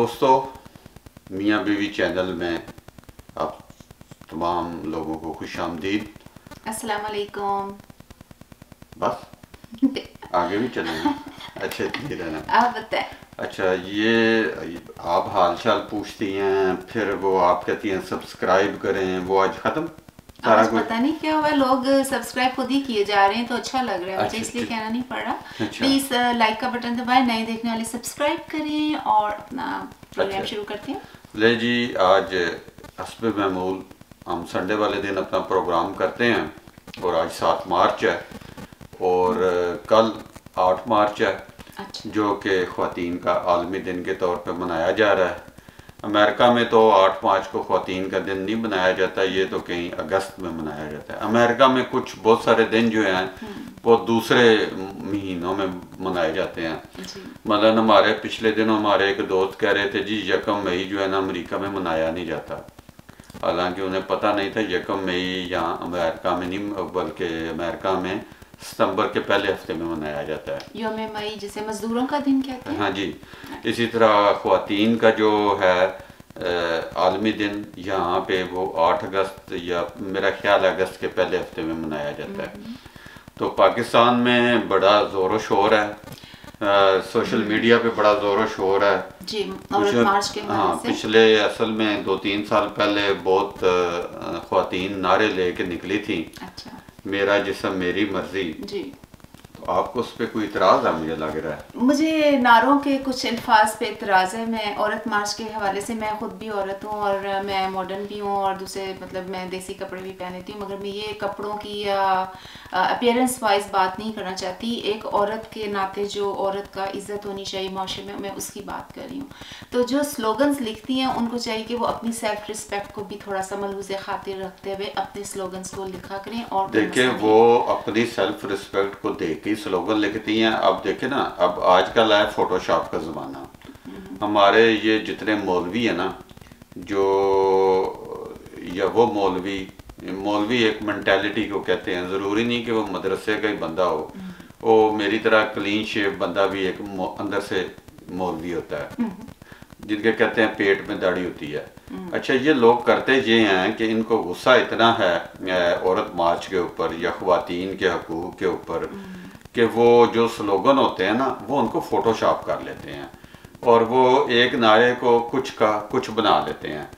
दोस्तों, मियाँ बीवी चैनल में आप तमाम लोगों को खुशामदीद। अस्सलाम वालेकुम। बस आगे भी चलेंगे। अच्छा इतनी रहना। आप बताएं। अच्छा, ये आप हाल चाल पूछती हैं, फिर वो आप कहती हैं सब्सक्राइब करें, वो आज ख़त्म सारा आज कुछ। पता नहीं क्या हुआ, लोग सब्सक्राइब खुद ही किए जा रहे हैं तो अच्छा लग रहा है मुझे, अच्छा इसलिए कहना नहीं पड़ रहा। अच्छा प्लीज लाइक का बटन दबाएं, नए देखने वाले सब्सक्राइब करें और अपना प्रोग्राम अच्छा शुरू करते हैं। ले जी, आज हस्ब महमूल हम संडे वाले दिन अपना प्रोग्राम करते हैं और आज 7 मार्च है और कल 8 मार्च है, अच्छा। जो कि ख़वातीन का आलमी दिन के तौर पर मनाया जा रहा है। अमेरिका में तो 8 मार्च को ख़वातीन का दिन नहीं मनाया जाता, ये तो कहीं अगस्त में मनाया जाता है। अमेरिका में कुछ बहुत सारे दिन जो हैं वो दूसरे महीनों में मनाए जाते हैं। मतलब हमारे पिछले दिनों हमारे एक दोस्त कह रहे थे जी 1 मई जो है ना अमेरिका में मनाया नहीं जाता, हालांकि उन्हें पता नहीं था 1 मई यहाँ अमेरिका में नहीं, बल्कि अमेरिका में सितंबर के पहले हफ्ते में मनाया जाता है। यौम मई जिसे मजदूरों का दिन कहते हैं। हाँ जी। इसी तरह ख़वातीन का जो है आलमी दिन यहाँ पे वो 8 अगस्त या मेरा ख्याल अगस्त के पहले हफ्ते में मनाया जाता है। तो पाकिस्तान में बड़ा ज़ोर व शोर है, सोशल मीडिया पे बड़ा ज़ोर व शोर है जी, औरत मार्च के हाँ, से। पिछले असल में 2-3 साल पहले बहुत ख़वातीन नारे लेके निकली थी। अच्छा। मेरा जिस्म मेरी मर्जी जी। तो आपको उस पर कोई इतराज़ है? मुझे लग रहा है मुझे नारों के कुछ अल्फाज पे इतराज़ है। मैं औरत मार्च के हवाले से, मैं खुद भी औरत हूँ और मैं मॉडर्न भी हूँ और दूसरे मतलब मैं देसी कपड़े भी पहनती हूँ, मगर मैं ये कपड़ों की या अपीयरेंस वाइज बात नहीं करना चाहती। एक औरत के नाते जो औरत का इज़्ज़त होनी चाहिए माशरे में, मैं उसकी बात कर रही हूँ। तो जो स्लोगन्स लिखती हैं उनको चाहिए कि वो अपनी सेल्फ रिस्पेक्ट को भी थोड़ा सा मलहूज़ खातिर रखते हुए अपने स्लोगन्स को लिखा करें। और देखिए, वो अपनी सेल्फ रिस्पेक्ट को देख के स्लोगन लिखती हैं। अब देखे ना, अब आजकल है फोटोशॉप का ज़माना। हमारे ये जितने मौलवी है ना, जो या वो मौलवी एक मेंटालिटी को कहते हैं। ज़रूरी नहीं कि वो मदरसे का ही बंदा हो, वो मेरी तरह क्लीन शेव बंदा भी एक अंदर से मौलवी होता है, जिनके कहते हैं पेट में दाढ़ी होती है। अच्छा, ये लोग करते ये हैं कि इनको गुस्सा इतना है औरत मार्च के ऊपर या ख़वातीन के हकूक़ के ऊपर कि वो जो स्लोगन होते हैं ना वो उनको फ़ोटोशॉप कर लेते हैं और वो एक नारे को कुछ का कुछ बना लेते हैं।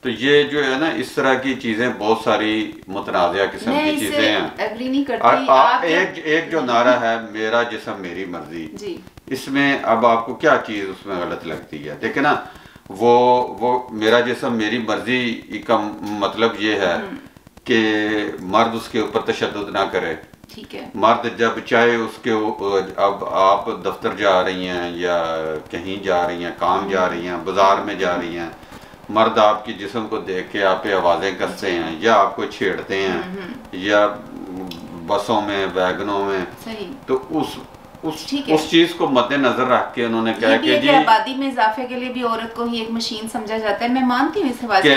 तो ये जो है ना, इस तरह की चीज़ें बहुत सारी मुतनाज़िया किस्म की चीज़ें हैं। एग्री नहीं करती। एक जो नारा है मेरा जिस्म मेरी मर्जी जी, इसमें अब आपको क्या चीज़ उसमें गलत लगती है? देखिए ना, वो मेरा जिस्म मेरी मर्जी का मतलब ये है कि मर्द उसके ऊपर तशद्दुद ना करे। ठीक है। मर्द जब चाहे उसके अब आप दफ्तर जा रही हैं या कहीं जा रही हैं, काम जा रही हैं, बाजार में जा रही हैं, मर्द आपकी जिस्म को देख के आप पे आवाज़ें कसते हैं या आपको छेड़ते हैं या बसों में, वैगनों में, सही। तो उस चीज को मद्देनजर रख के उन्होंने कहा कि जी आबादी में इजाफे के लिए भी औरत को ही एक मशीन समझा जाता है। मैं मानती हूँ इस हवाले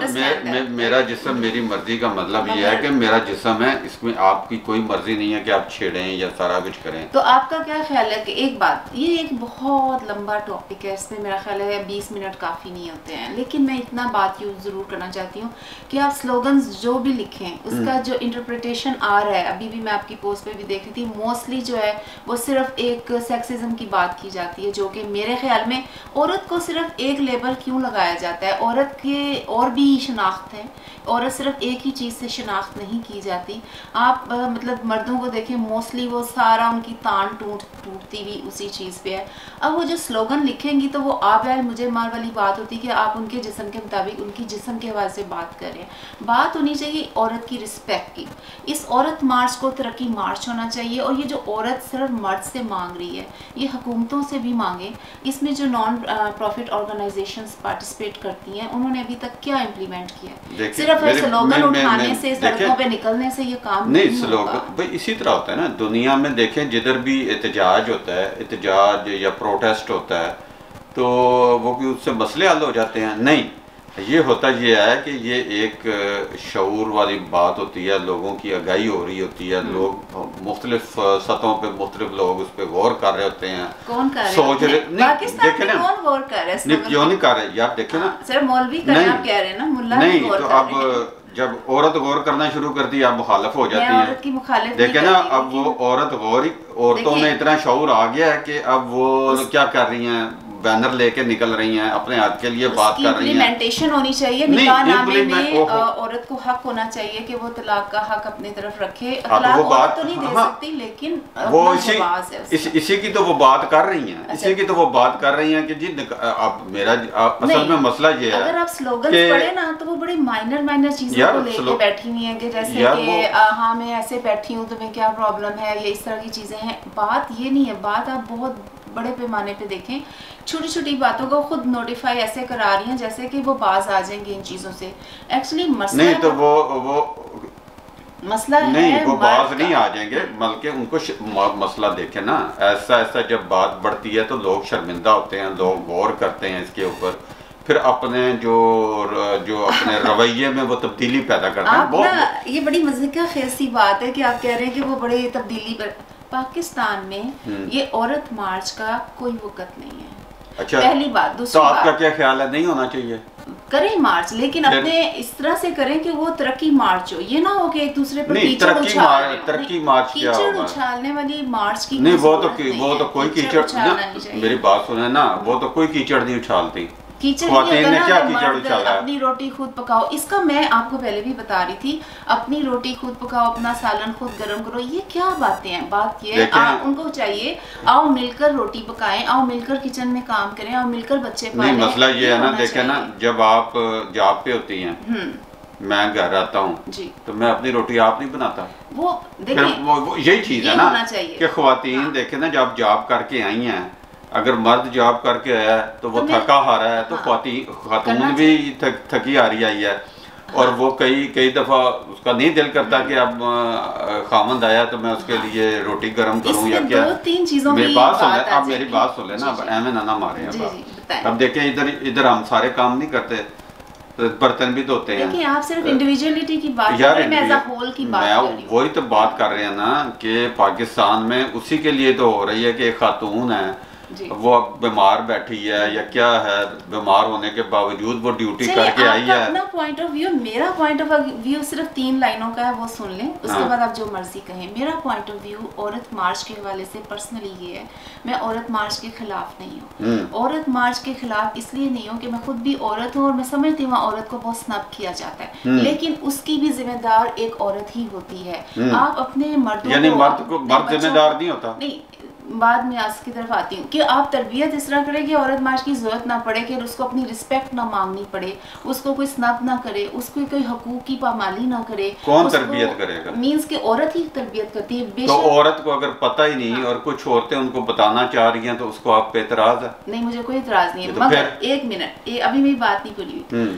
से। मेरा जिस्म मेरी मर्जी का मतलब ये है कि मेरा जिस्म है, इसमें आपकी कोई मर्जी नहीं है कि आप छेड़ें या सारा कुछ करें। तो आपका क्या ख्याल है कि एक बात, ये एक बहुत लंबा टॉपिक है, इसमें मेरा ख्याल है 20 मिनट काफ़ी नहीं होते हैं, लेकिन मैं इतना बात यूज ज़रूर करना चाहती हूँ कि आप स्लोगन्स जो भी लिखें उसका जो इंटरप्रिटेशन आ रहा है, अभी भी मैं आपकी पोस्ट पे भी देख रही थी, मोस्टली जो है वो सिर्फ एक सेक्सिज्म की बात की जाती है, जो कि मेरे ख्याल में औरत को सिर्फ एक लेबल क्यों लगाया जाता है? औरत के और भी शनाख्त है, औरत सिर्फ एक ही चीज़ से शनाख्त नहीं की जाती। आप मतलब मर्दों को देखें, मोस्टली वो सारा उनकी तान टूटती भी उसी चीज़ पे है। अब वो जो स्लोगन लिखेंगी तो वो आप यार मुझे मार वाली बात होती है कि आप उनके जिस्म के मुताबिक उनकी जिस्म के हवाले से बात करें। बात होनी चाहिए औरत की रिस्पेक्ट की। इस औरत मार्च को तरक्की मार्च होना चाहिए और ये जो औरत सिर्फ मर्द से मांग रही है, ये हुकूमतों से भी मांगे। इसमें जो नॉन प्रॉफिट ऑर्गेनाइजेशंस पार्टिसिपेट करती हैं, उन्होंने अभी तक क्या इम्प्लीमेंट किया? सिर्फ स्लोगन उठाने से, सड़कों पे निकलने से ये काम नहीं स्लोगन भाई इसी तरह होता है ना दुनिया में। देखें, जिधर भी एहतजाज होता है, एहतजाज या प्रोटेस्ट होता है, तो वो कि उससे मसले हल हो जाते हैं? नहीं, ये होता ये है कि ये एक शऊर वाली बात होती है, लोगों की आगाही हो रही होती है, लोग मुख्तलिफ सतहों पे मुख्तलिफ लोग उस पर गौर कर रहे होते हैं। कौन कर रहे सोच रहे देखे ना, कौन गौर कर रहे हैं? क्यों नहीं कर रहे यार, देखे ना सर मौलवी कर रहे हैं, आप कह रहे हैं ना, मुल्ला नहीं गौर तो कर अब रहे हैं। जब औरत गौर करना शुरू करती है, अब मुखालफ हो जाती औरत की है। मुखालिफ देखे नहीं ना, करती, अब वो औरत गौर, औरतों में इतना शऊर आ गया है कि अब वो क्या कर रही हैं, बैनर लेके निकल रही हैं, अपने हक के लिए बात कर रही हैं। इम्प्लीमेंटेशन होनी चाहिए, निकाहनामे में औरत को हक होना चाहिए कि वो तलाक का हक अपनी तरफ रखे। तलाक वो बात तो नहीं दे सकती, लेकिन वो इसी की तो वो बात कर रही हैं, इसी की तो वो बात कर रही हैं कि जी अब मेरा असल में मसला ये है, अगर आप स्लोगन पढ़े ना तो वो बड़ी माइनर चीजों को लेके बैठी हुई है कि जैसे कि हाँ मैं ऐसे बैठी हूँ, तुम्हें क्या प्रॉब्लम है, ये इस तरह की चीजें हैं। बात ये नहीं है, बात आप बहुत बड़े पैमाने पे देखें, छोटी छोटी बातों को खुद नोटिफाई ऐसे करा रही हैं जैसे कि वो बाज आ जाएंगे इन चीजों से। एक्चुअली मसला नहीं तो वो मसला नहीं है, वो बाज नहीं आ जाएंगे, बल्कि उनको मसला देखे ना, ऐसा ऐसा जब बात बढ़ती है तो लोग शर्मिंदा होते हैं, लोग गौर करते हैं इसके ऊपर, फिर अपने जो अपने रवैये में वो तब्दीली पैदा करते हैं। बहुत ये बड़ी मजे का खेसी बात है कि आप कह रहे हैं कि वो बड़े तब्दीली पर। पाकिस्तान में ये औरत मार्च का कोई वक़्त नहीं है। अच्छा, पहली बात। दूसरी तो आपका क्या ख्याल है, नहीं होना चाहिए? करें मार्च, लेकिन अपने इस तरह से करें कि वो तरक्की मार्च हो, ये ना हो कि एक दूसरे पर कीचड़ उछालने वाली मार्च की नहीं। वो तो कोई कीचड़, मेरी बात सुने ना, वो तो कोई कीचड़ नहीं उछालती। कीचड़ ने क्या कीचड़ उछाला? अपनी रोटी खुद पकाओ, इसका मैं आपको पहले भी बता रही थी, अपनी रोटी खुद पकाओ, अपना सालन खुद गर्म करो, ये क्या बातें हैं? बात ये उनको चाहिए आओ मिलकर रोटी पकाएं, आओ मिलकर किचन में काम करें, आओ मिलकर बच्चे पालें। नहीं, मसला ये है ना, देखे ना, जब आप जॉब पे होती हैं, मैं घर आता हूँ तो मैं अपनी रोटी आप नहीं बनाता। वो देखिए यही चीज है ना कि ख्वातीन देखे ना, जब जॉब करके आई हैं, अगर मर्द जॉब करके आया है तो वो थका हारा है, तो खातून भी थकी हारी आई है, और वो कई दफा उसका नहीं दिल करता कि अब खामंद आया तो मैं उसके लिए रोटी गर्म करूं या क्या। मेरी बात सुन ले, आप मेरी बात सुन लेना, अब ऐमे ना मारे। अब देखें, इधर हम सारे काम नहीं करते, तो बर्तन भी धोते हैं। देखिए, आप सिर्फ इंडिविजुअलिटी की बात कर रहे हैं, मैं एज अ होल की बात कर रही हूं। वही तो बात कर रहे हैं ना कि पाकिस्तान में उसी के लिए तो हो रही है कि खातून है, वो अब बीमार बैठी है या क्या है, बीमार होने के बावजूद वो ड्यूटी करके आई है। अपना पॉइंट ऑफ व्यू, मेरा पॉइंट ऑफ व्यू सिर्फ 3 लाइनों का है, वो सुन लें, उसके बाद आप जो मर्जी कहें। मेरा पॉइंट ऑफ व्यू औरत मार्च के हवाले से पर्सनली ये है, मैं औरत मार्च के खिलाफ नहीं हूँ। औरत मार्च के खिलाफ इसलिए नहीं हूँ कि मैं खुद भी औरत हूँ और मैं समझती हूँ औरत को बहुत स्नब किया जाता है, लेकिन उसकी भी जिम्मेदार एक औरत ही होती है। आप अपने मर्द जिम्मेदार नहीं होता। नहीं, बाद में आज की तरफ आती हूँ कि आप तरबियत इस तरह करें कि औरत मार्च की जरूरत ना पड़े, कि उसको अपनी रिस्पेक्ट ना मांगनी पड़े, उसको कोई स्नब ना करे, उसको कोई हकूक की पामाली ना करे। कौन तरबियत करेगा? मींस कि औरत ही तरबियत करती है। तो औरत को अगर पता ही नहीं और कुछ औरतें उनको बताना चाह रही हैं तो उसको आप पे एतराज है? नहीं, मुझे कोई एतराज नहीं है, मगर एक मिनट, अभी मेरी बात नहीं पूरी हुई।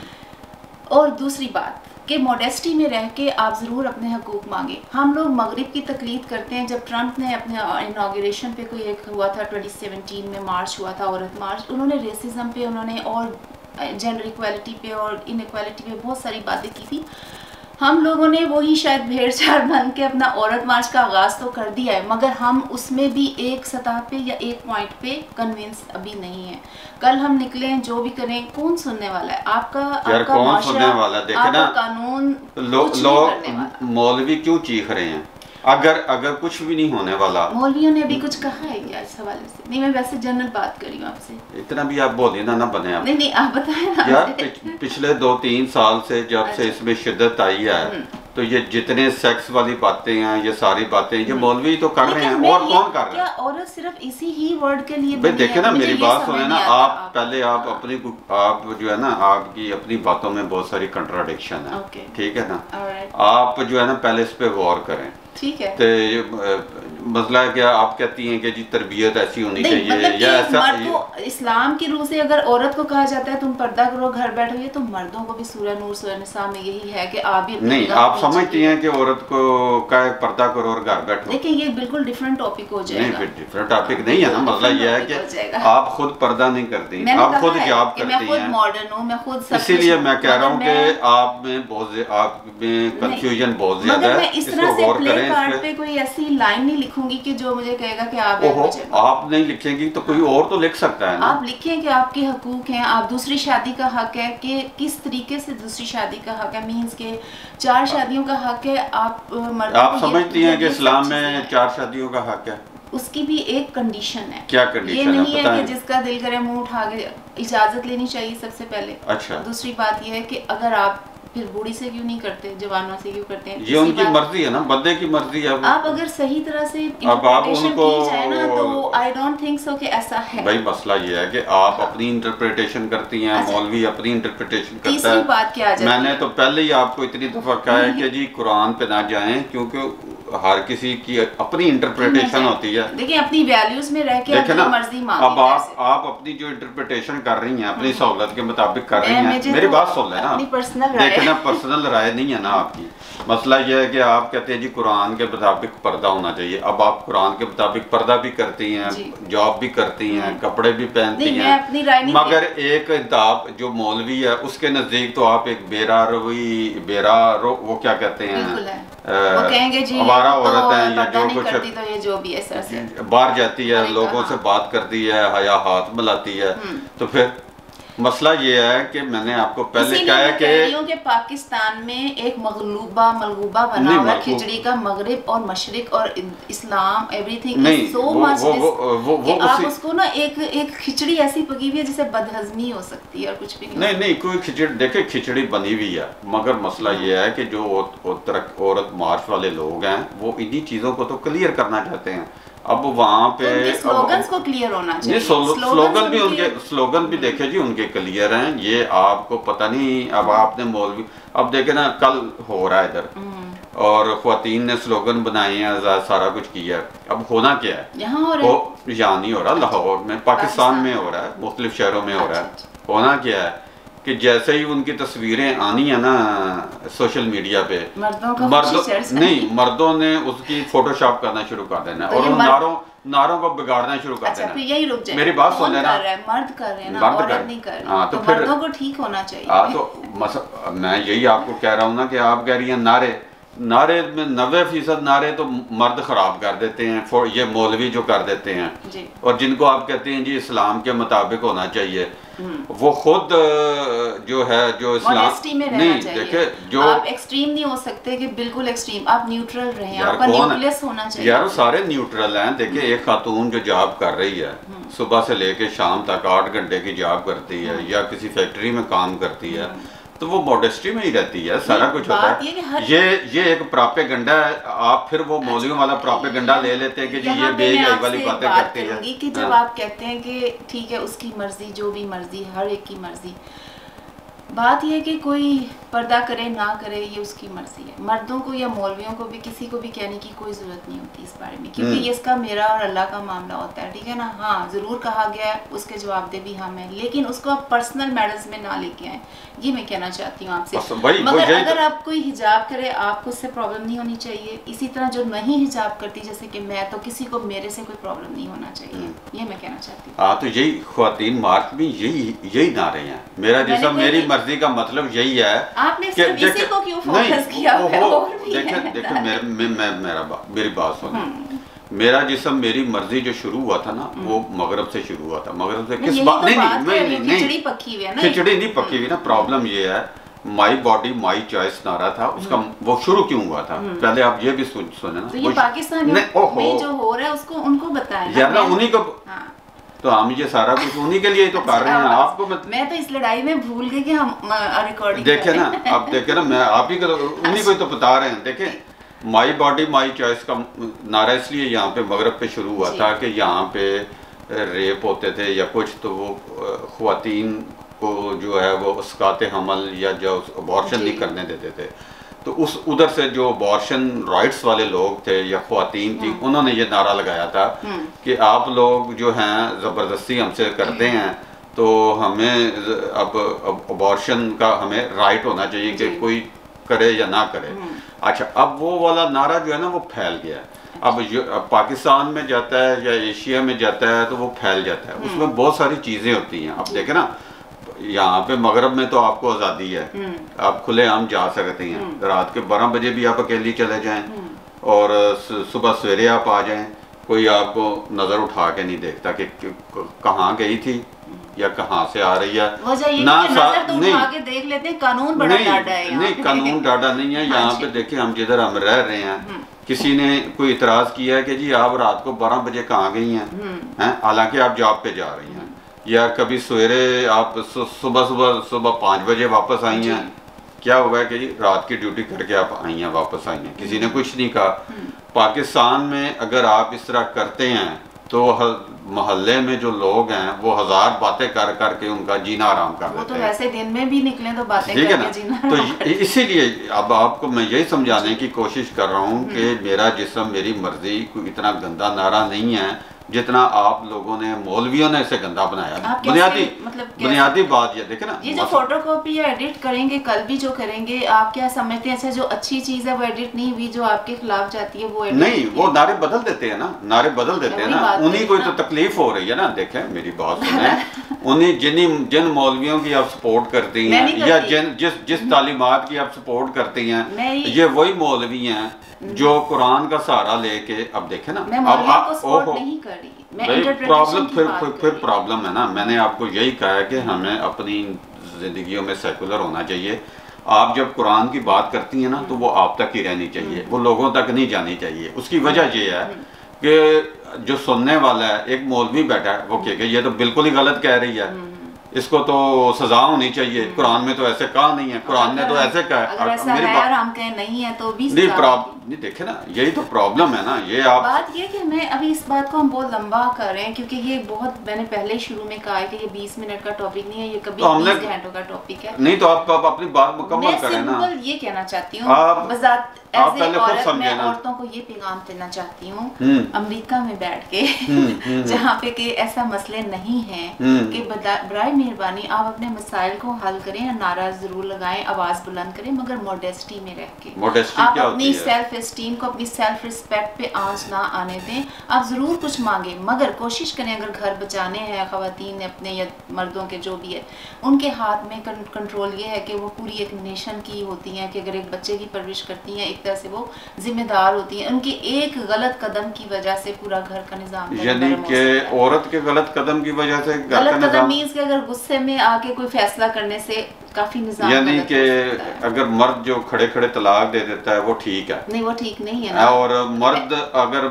और दूसरी बात कि मॉडेस्टी में रह के आप ज़रूर अपने हकूक मांगे। हम लोग मगरिब की तकलीद करते हैं। जब ट्रंप ने अपने इनाग्रेशन पे कोई एक हुआ था 2017 में मार्च हुआ था, औरत मार्च, उन्होंने रेसिज्म पे, उन्होंने और जेंडर इक्वालिटी पे और इनइक्वालिटी पे बहुत सारी बातें की थी। हम लोगों ने वही शायद भेड़ चाल बन के अपना औरत मार्च का आगाज़ तो कर दिया है, मगर हम उसमें भी एक सतह पे या एक पॉइंट पे कन्विंस अभी नहीं है। कल हम निकले, जो भी करें, कौन सुनने वाला है? आपका कौन सुनने वाला? देखे ना, कानून लोग मौलवी क्यों चीख रहे हैं? अगर कुछ भी नहीं होने वाला। मौलवियों ने अभी कुछ कहा है क्या इस हवाले से? नहीं, मैं वैसे जनरल बात कर रही हूँ आपसे। इतना भी आप बोलिए ना बने आप। नहीं, आप बताएं ना यार। पिछले 2-3 साल से जब से इसमें शिद्दत आई है, तो ये जितने सेक्स वाली बातें हैं, ये सारी बातें ये मौलवी तो कर रहे हैं, और कौन कर रहा है? औरत सिर्फ इसी ही वर्ड के लिए भाई देखे ना, मेरी बात सुने ना, आप पहले आप अपनी जो है ना, आपकी अपनी बातों में बहुत सारी कंट्राडिक्शन है, ठीक है ना? आप जो है ना, पहले इस पे गौर करें, ठीक है? तो मसला है क्या आप कहती हैं कि जी तरबियत ऐसी होनी चाहिए मतलब या ऐसा मर्द को इस्लाम की रूह से अगर औरत को कहा जाता है तुम पर्दा करो घर बैठो, तो मर्दों को भी सूरह नूर सूरह निसा में यही है कि आप भी नहीं, आप समझती हैं कि औरत को का पर्दा करो और घर बैठो। देखिए ये बिल्कुल डिफरेंट टॉपिक हो जाएगा। नहीं, फिर डिफरेंट टॉपिक नहीं है ना, मसला ये है कि आप खुद पर्दा नहीं करती, आप खुद जॉब करती हैं, मॉडर्न हूँ, मैं खुद, इसीलिए मैं कह रहा हूँ कि आप में कंफ्यूजन बहुत ज्यादा है। इस तरह से प्ले कार्ड पे कोई ऐसी लाइन नहीं लिखूंगी कि जो मुझे कहेगा कि आप नहीं लिखेंगी तो कोई और तो लिख सकता है ना। आप लिखें कि आपके हकूक हैं, आप दूसरी शादी का हक है, कि किस तरीके से दूसरी शादी का हक है, मींस के 4 शादियों का हक है। आप समझती हैं कि इस्लाम में 4 शादियों का हक है? उसकी भी एक कंडीशन है। क्या कंडीशन ये नहीं है कि जिसका दिल करे मुंह उठा के, इजाजत लेनी चाहिए सबसे पहले। अच्छा। दूसरी बात ये है कि अगर आप फिर बूढ़ी से क्यों नहीं करते, जवानों से क्यों करते हैं? ये उनकी मर्जी है ना, बंदे की मर्जी है। आप अगर सही तरह से अब आप उनको की जाए ना, तो आई डोंट थिंक सो कि ऐसा है। भाई मसला ये है कि आप अपनी इंटरप्रिटेशन करती हैं, मौलवी अपनी इंटरप्रिटेशन करता है। तीसरी बात क्या आ जाती है? मैंने तो पहले ही आपको इतनी दफा कहा है कि जी कुरान पे ना जाएं, क्योंकि हर किसी की अपनी इंटरप्रिटेशन होती है। देखिए अपनी वैल्यूज में रह के अपनी मर्जी मांगे। अब आप अपनी जो इंटरप्रिटेशन कर रही हैं अपनी सहूलत के मुताबिक कर रही हैं, मेरी बात सुन लेना। देखना पर्सनल राय नहीं है ना आपकी। मसला यह है कि आप कहते हैं जी कुरान के मुताबिक पर्दा होना चाहिए। अब आप कुरान के मुताबिक पर्दा भी करती हैं, जॉब भी करती हैं, कपड़े भी पहनती हैं, मगर एक इंताब जो मौलवी है उसके नजदीक तो आप एक वो क्या कहते हैं, वो कहेंगे जी हमारा औरत है या जो कुछ तो ये जो भी है बाहर जाती है, लोगों से बात करती है, हया हाथ मिलाती है। तो फिर मसला ये है कि मैंने आपको पहले कहा है कि पाकिस्तान में एक मलगूबा बना हुआ है खिचड़ी का, मगरिब और मशरिक और इस्लाम एवरीथिंग इज सो मच कि आप उसको ना एक खिचड़ी ऐसी पकी हुई है जिसे बदहजमी हो सकती है और कुछ भी नहीं कोई खिचड़ी देखे खिचड़ी बनी हुई है, मगर मसला ये है कि जो औरत मार्च वाले लोग हैं वो इन्हीं चीजों को तो क्लियर करना चाहते हैं। अब वहाँ पे स्लोगन्स को क्लियर होना चाहिए। स्लोगन भी देखे जी उनके क्लियर हैं, ये आपको पता नहीं। अब आपने मौलवी अब देखे ना, कल हो रहा है इधर और ख्वातीन ने स्लोगन बनाए हैं, सारा कुछ किया है। अब होना क्या है, यहाँ नहीं हो रहा, लाहौर में पाकिस्तान में हो रहा है, मुख्तलिफ शहरों में हो रहा है। होना क्या है कि जैसे ही उनकी तस्वीरें आनी है ना सोशल मीडिया पे, मर्दों ने उसकी फोटोशॉप करना शुरू कर देना और नारों को बिगाड़ना शुरू कर देना। यही रुक जाए, मेरी बात सुन लेना, मर्द कर रहे हैं ना, औरत नहीं कर रही। हाँ तो फिर मर्दों को ठीक होना चाहिए। तो मैं यही आपको कह रहा हूँ ना कि आप कह रही हैं नारे में 90% नारे तो मर्द खराब कर देते हैं, ये मौलवी जो कर देते हैं। और जिनको आप कहते हैं जी इस्लाम के मुताबिक होना चाहिए, वो खुद जो है जो इस्लाम में नहीं देखे, जो आप एक्सट्रीम नहीं हो सकते कि बिल्कुल एक्सट्रीम, आप न्यूट्रल रहें, आपका न्यूक्लियस होना चाहिए। यार सारे न्यूट्रल हैं। देखिए एक खातून जो जॉब कर रही है, सुबह से लेके शाम तक 8 घंटे की जॉब करती है या किसी फैक्ट्री में काम करती है, तो वो मॉडेस्टी में ही रहती है, सारा कुछ होता है। ये एक प्रोपेगेंडा है। आप फिर वो मौलवियों वाला प्रोपेगेंडा ले लेते हैं कि जी ये बेहयाई वाली बातें करती है कि जब आप कहते हैं कि ठीक है उसकी मर्जी, जो भी मर्जी, हर एक की मर्जी, बात यह है कि कोई पर्दा करे ना करे ये उसकी मर्जी है। मर्दों को या मौलवियों को भी किसी को भी कहने की कोई जरूरत नहीं होती इस बारे में, क्योंकि ये इसका मेरा और अल्लाह का मामला होता है, ठीक है ना। हाँ जरूर कहा गया है, उसके जवाब दे भी हम हैं, लेकिन उसको आप पर्सनल मैटर्स में ना लेके आए, ये मैं कहना चाहती हूँ आपसे। मगर अगर आप कोई हिजाब करे आपको उससे प्रॉब्लम नहीं होनी चाहिए। इसी तरह जो नहीं हिजाब करती जैसे कि मैं, तो किसी को मेरे से कोई प्रॉब्लम नहीं होना चाहिए, ये मैं कहना चाहती हूँ। हाँ तो यही ख्वातीन मार्च में यही नारे हैं, मेरा जैसा मेरी मर्जी का मतलब यही है। आपने सिर्फ इसी को क्यों फोकस किया? मेरी बात सुनो, मेरा जिस्म मेरी मर्जी जो शुरू हुआ था ना वो मगरब से शुरू हुआ था। मगरब से किस बात नहीं खिचड़ी पकी हुई है ना, खिचड़ी नहीं पकी हुई ना। प्रॉब्लम ये है माई बॉडी माई चॉइस नारा था उसका, वो शुरू क्यों हुआ था पहले आप ये भी सुने ना। तो ये पाकिस्तान में जो हो रहा है उसको उनको बताएं यार ना, उन्हीं को तो हम ये सारा कुछ उन्हीं के लिए तो कर रहे हैं। आपको मैं तो इस लड़ाई में भूल गई कि हम रिकॉर्डिंग देखे ना, अब देखे ना, मैं आप ही को उन्हीं को तो बता रहे हैं। देखे माई बॉडी माई चॉइस का नारा इसलिए यहाँ पे मगरब पे शुरू हुआ था कि यहाँ पे रेप होते थे या कुछ, तो वो ख्वातीन को जो है वो उसकाते हमल या जो अबॉर्शन नहीं करने देते थे। तो उस उधर से जो अबॉर्शन राइट्स वाले लोग थे या ख्वातीन थी, उन्होंने ये नारा लगाया था कि आप लोग जो हैं ज़बरदस्ती हमसे करते हैं, तो हमें अब अबॉर्शन का हमें राइट होना चाहिए कि कोई करे या ना करे। अच्छा, अब वो वाला नारा जो है ना वो फैल गया। अब पाकिस्तान में जाता है या एशिया में जाता है तो वो फैल जाता है, उसमें बहुत सारी चीज़ें होती हैं। अब देखें ना, यहाँ पे मगरब में तो आपको आज़ादी है, आप खुले आम जा सकते हैं, रात के 12 बजे भी आप अकेली चले जाएं और सुबह सवेरे आप आ जाएं, कोई आपको नज़र उठा के नहीं देखता कि कहाँ गई थी या कहाँ से आ रही है। ना तो उठा के देख लेते हैं, कानून बड़ा डाढ़ा है। नहीं, कानून डाढ़ा नहीं है यहाँ पे। देखिए, हम जिधर हम रह रहे हैं, किसी ने कोई इतराज किया है कि जी आप रात को 12 बजे कहाँ गई हैं, हालांकि आप जॉब पे जा रही हैं, या कभी सवेरे आप सुबह 5 बजे वापस आई हैं, क्या हुआ है कि जी रात की ड्यूटी करके आप आई हैं, वापस आई हैं, किसी ने कुछ नहीं कहा। पाकिस्तान में अगर आप इस तरह करते हैं तो मोहल्ले में जो लोग हैं वो 1000 बातें कर करके उनका जीना आराम कर देते हैं। तो वैसे दिन में भी निकले तो बातें करके जीना। तो इसीलिए अब आपको मैं यही समझाने की कोशिश कर रहा हूँ कि मेरा जिस्म मेरी मर्जी, कोई इतना गंदा नारा नहीं है जितना आप लोगों ने, मौलवियों ने इसे गंदा बनाया। बुनियादी बात ये देखे ना, ये जो फोटोकॉपी या एडिट करेंगे, कल भी जो करेंगे, आप क्या समझते हैं? अच्छा, जो अच्छी चीज है वो एडिट नहीं हुई, जो आपके खिलाफ जाती है वो एडिट नहीं, वो नारे बदल देते हैं ना, नारे बदल देते हैं ना, उन्हीं को तो तकलीफ हो रही है ना। देखें, मेरी बात सुने, उन्हीं जिन मौलवियों की आप सपोर्ट करती हैं या जिस तालीमात की आप सपोर्ट करती हैं, ये वही मौलवी हैं जो कुरान का सहारा लेके, अब देखे ना, प्रॉब्लम फिर प्रॉब्लम है ना। मैंने आपको यही कहा है कि हमें अपनी जिंदगियों में सेकुलर होना चाहिए। आप जब कुरान की बात करती हैं ना तो वो आप तक ही रहनी चाहिए, वो लोगों तक नहीं जानी चाहिए। उसकी वजह ये है कि जो सुनने वाला है, एक मौलवी बैठा है, वो कहेगा ये तो बिल्कुल ही गलत कह रही है, इसको तो सजा होनी चाहिए, कुरान में तो ऐसे कहा नहीं है, कुरान ने तो ऐसे कहा है। अगर ऐसा है और हम कहें नहीं है तो भी नहीं, देखे ना, यही तो प्रॉब्लम है ना। ये आप बात ये कि मैं अभी इस बात को हम बहुत लंबा कर रहे हैं, क्योंकि ये बहुत, मैंने पहले शुरू में कहा है कि ये 20 मिनट का टॉपिक नहीं है, ये कभी 20 घंटों का टॉपिक है। नहीं तो आप अपनी बात मुकम्मल करें ना। मैं ये कहना चाहती हूँ, मैं औरतों को ये पैगाम देना चाहती हूँ, अमेरिका में बैठ के जहाँ पे कि ऐसा मसले नहीं है कि बराए मेहरबानी आप अपने मसाइल को हल करें, नारा जरूर लगाएं, आवाज बुलंद करें, मगर मॉडेस्टी में रह के। आप अपनी सेल्फ एस्टीम को, अपनी सेल्फ रिस्पेक्ट पे आंच ना आने दें। आप जरूर कुछ मांगे, मगर कोशिश करें, अगर घर बचाने हैं खवातीन अपने या मर्दों के जो भी है, उनके हाथ में कंट्रोल ये है कि वो पूरी एक नेशन की होती है, कि अगर एक बच्चे की परवरिश करती हैं, एक तरह से वो जिम्मेदार होती हैं। उनकी एक गलत कदम की वजह से पूरा घर का निजाम, यानी कि औरत के गलत कदम की वजह से गलत कदम मीन्स कि अगर गुस्से में आके कोई फैसला करने से काफी निजाम, यानी कि अगर मर्द जो खड़े खड़े तलाक दे देता है वो ठीक है? नहीं, वो ठीक नहीं है ना। और मर्द अगर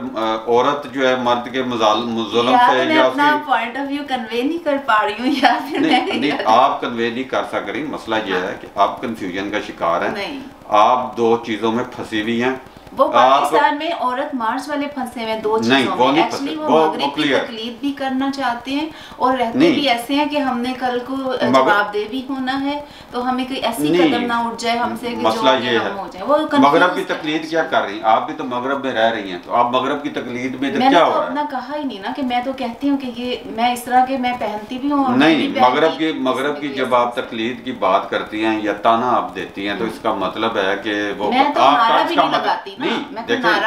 औरत जो है मर्द के जुल्म से, या अपना पॉइंट ऑफ व्यू कन्वे नहीं कर पा रही हूँ, या फिर नहीं, आप कन्वे नहीं कर सक रही। मसला ये है कि आप कंफ्यूजन का शिकार हैं, आप दो चीजों में फंसी हुई हैं। वो पाकिस्तान में औरत मार्च वाले फंसे हुए दो चीजों में। एक्चुअली वो मगरिब की तकलीद भी करना चाहते हैं और रहते भी ऐसे हैं कि हमने कल को जवाबदेह भी होना है, तो हमें कोई ऐसी कदम ना उठ जाए हमसे कि मसला ये है। हो जाए। वो मगरब की तकलीद क्या कर रही हैं आप? भी तो मगरब में रह रही हैं, तो आप मगरब की तकलीद में क्या हो रहा है? मैंने कहा ही नहीं ना कि मैं तो कहती हूँ कि ये मैं इस तरह के मैं पहनती भी हूँ। नहीं, मगरब की जब आप तकलीद की बात करती हैं या ताना आप देती हैं, तो इसका मतलब है कि वो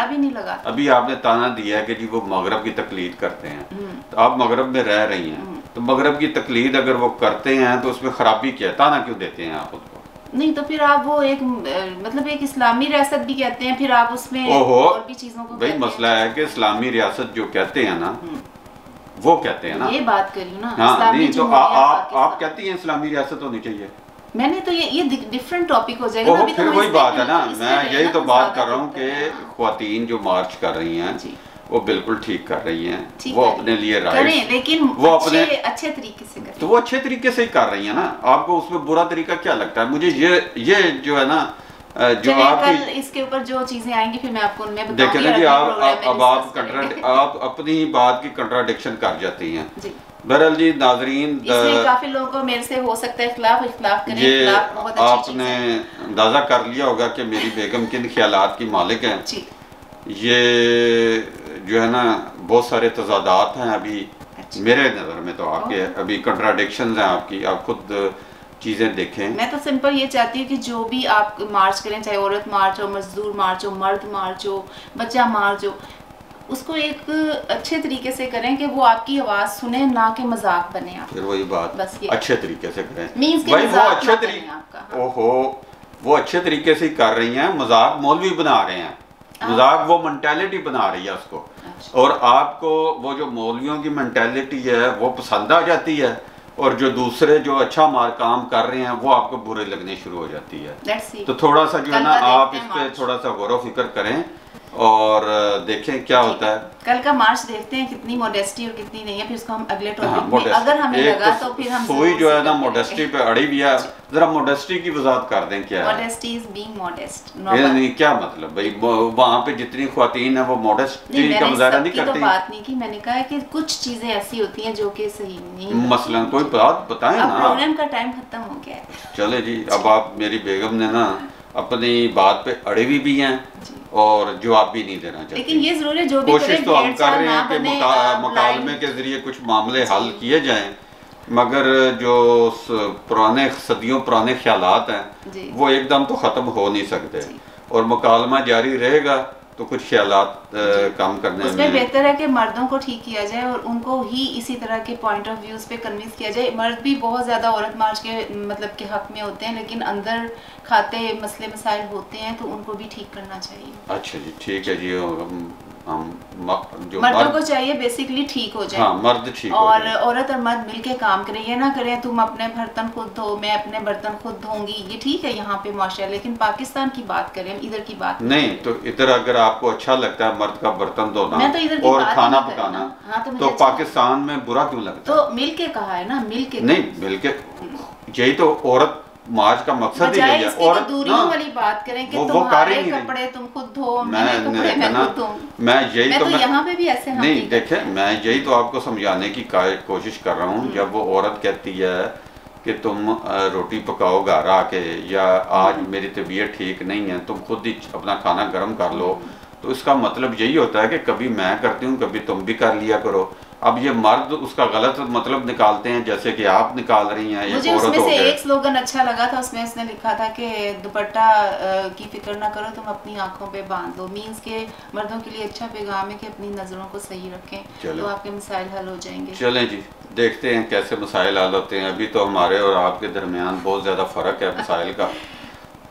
भी नहीं लगा। अभी आपने ताना दिया है कि जी वो मगरब की तकलीद करते हैं, तो आप मगरब में रह रही हैं, तो मगरब की तकलीद अगर वो करते हैं तो उसमें खराबी क्या है? ताना क्यों देते हैं आप उसको? नहीं तो फिर आप वो एक मतलब एक इस्लामी रियासत भी कहते हैं, फिर आप उसमें और भी चीजों को भाई मसला है कि इस्लामी रियासत जो कहते हैं ना, वो कहते हैं ना, ये बात करी ना। हाँ, नहीं तो आप कहती हैं इस्लामी रियासत होनी चाहिए। मैंने तो ये डिफरेंट टॉपिक हो जाएगा। फिर तो वही बात है ना, मैं यही तो बात कर रहा हूँ कि ख्वातीन जो मार्च कर रही हैं वो बिल्कुल ठीक कर रही हैं, वो अपने लिए राइट, लेकिन वो अपने अच्छे तरीके से करें, तो वो अच्छे तरीके से ही कर रही है ना। आपको उसमें बुरा तरीका क्या लगता है? मुझे ये जो है ना जो आपकी कल इसके ऊपर जो चीजें आएंगी फिर मैं आपको उनमें देखें ना बताऊंगी। जी, अब आप अपनी ही बात की कंट्राडिक्शन कर जाती हैं जी। बहरहाल जी नाजरीन, इसलिए काफी लोगों को मेरे से हो सकता है इख्तिलाफ करें। ये इख्तिलाफ बहुत अच्छी चीज आपने है। अंदाजा कर लिया होगा कि मेरी बेगम किन ख्यालात की मालिक हैं। जी। ये जो है ना बहुत सारे तजादात हैं अभी मेरे नज़र में, तो आपके अभी कंट्राडिक्शंस हैं आपकी, आप खुद चीज़ें देखें। मैं तो सिंपल ये चाहती हूँ कि जो भी आप मार्च करें, चाहे औरत मार्च हो, मजदूर मार्च हो, मर्द मार्च हो, बच्चा मार्च हो, उसको एक अच्छे तरीके से करें कि वो आपकी आवाज़ सुने, ना कि मजाक बने। आप फिर वही बात, बस ये अच्छे तरीके से करें। मींस के भाई वो मजाक अच्छे ना तरीके, करें आपका। ओहो वो अच्छे तरीके से ही कर रही हैं, मजाक मौलवी बना रहे हैं, मजाक वो मेंटालिटी बना रही है उसको। और आपको वो जो मौलवियों की मेंटालिटी है वो पसंद आ जाती है, और जो दूसरे जो अच्छा काम कर रहे हैं वो आपको बुरे लगने शुरू हो जाती है। तो थोड़ा सा जो है ना आप इस पे थोड़ा सा गौर फिक्र करें और देखें क्या होता है। कल का मार्च देखते हैं कितनी मोडेस्टी और कितनी नहीं है, फिर उसको हम अगले टॉपिक में अगर हमें लगा तो फिर हम सोई जो है ना मोडेस्टी पे अड़ी भी है। जरा मोडेस्टी की वजाहत कर दें क्या है। Modesty is being modest. नहीं क्या मतलब भाई, वहाँ पे जितनी ख्वातीन है वो मोडेस्टी का मुजाहरा नहीं करती। बात नहीं की, मैंने कहा कि कुछ चीजें ऐसी होती हैं जो कि सही नहीं। मसलन कोई बात बताएं ना। प्रोग्राम का टाइम खत्म हो गया है। चले जी, अब आप मेरी बेगम ने ना अपनी बात पे अड़े भी हैं और जवाब भी नहीं देना चाहते। लेकिन ये जरूर है जो भी कोशिश तो हम कर रहे हैं कि मुकालमे के जरिए कुछ मामले हल किए जाएं, मगर जो पुराने सदियों पुराने ख्यालात हैं वो एकदम तो ख़त्म हो नहीं सकते, और मुकालमा जारी रहेगा तो कुछ ख्यालात काम करने में उसमें बेहतर है कि मर्दों को ठीक किया जाए और उनको ही इसी तरह के पॉइंट ऑफ व्यूज पे कन्विंस किया जाए। मर्द भी बहुत ज़्यादा औरत मार्च के मतलब के हक में होते हैं, लेकिन अंदर खाते मसले मसाइल होते हैं तो उनको भी ठीक करना चाहिए। अच्छा जी, ठीक है जी। हम जो मर्दों को चाहिए बेसिकली ठीक हो जाए। हाँ, मर्द ठीक और हो जाए। औरत और मर्द मिलके काम करें, ये ना करें तुम अपने बर्तन खुद धो मैं अपने बर्तन खुद धोऊंगी। ये ठीक है यहाँ पे माशा, लेकिन पाकिस्तान की बात करें, इधर की बात नहीं। तो इधर अगर आपको अच्छा लगता है मर्द का बर्तन धोना तो और खाना पकाना, हाँ, तो पाकिस्तान में बुरा क्यों लगता है? तो मिलके कहा है ना, मिलके नहीं मिलके, यही तो औरत मार्च का मकसद ही यही है। और दूरियों वाली बात करें कि तुम्हारे कपड़े तुम खुद धो, मेरे कपड़े मैं खुद धो। मैं यही तो यहाँ पे भी ऐसे हम नहीं देखे, मैं यही तो आपको समझाने की कोशिश कर रहा हूँ। जब वो औरत कहती है कि तुम रोटी पकाओ घर आके, या आज मेरी तबीयत ठीक नहीं है तुम खुद ही अपना खाना गर्म कर लो, तो इसका मतलब यही होता है कि कभी मैं करती हूँ कभी तुम भी कर लिया करो। अब ये मर्द उसका गलत मतलब निकालते हैं, जैसे कि आप निकाल रही हैं। मुझे उसमें से एक स्लोगन अच्छा लगा था, उसमें उसने लिखा था कि दुपट्टा की फिक्र ना करो तुम अपनी आंखों पे बांध लो। मींस के मर्दों के लिए अच्छा पैगाम है कि अपनी नजरों को सही रखें, तो आपके मसाइल हल हो जाएंगे। चलें जी, देखते हैं कैसे मसाइल हल होते हैं। अभी तो हमारे और आपके दरमियान बहुत ज्यादा फर्क है मसाइल का।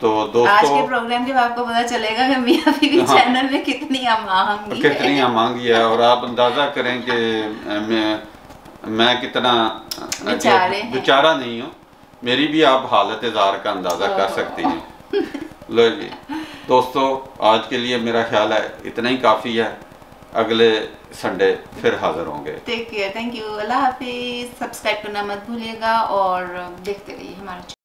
तो दोस्तों आज के प्रोग्राम के बाद आपको पता चलेगा कि मियां बीवी चैनल में कितनी अमांगी है, और आप अंदाजा करें कि मैं कितना बेचारा नहीं हूँ। मेरी भी आप हालत जार का अंदाजा कर सकती हैं। लो जी दोस्तों, आज के लिए मेरा ख्याल है इतना ही काफ़ी है। अगले संडे फिर हाजिर होंगे। टेक केयर, थैंक यू, अल्लाह हाफिज। सब्सक्राइब करना मत भूलिएगा और देखते रहिए हमारा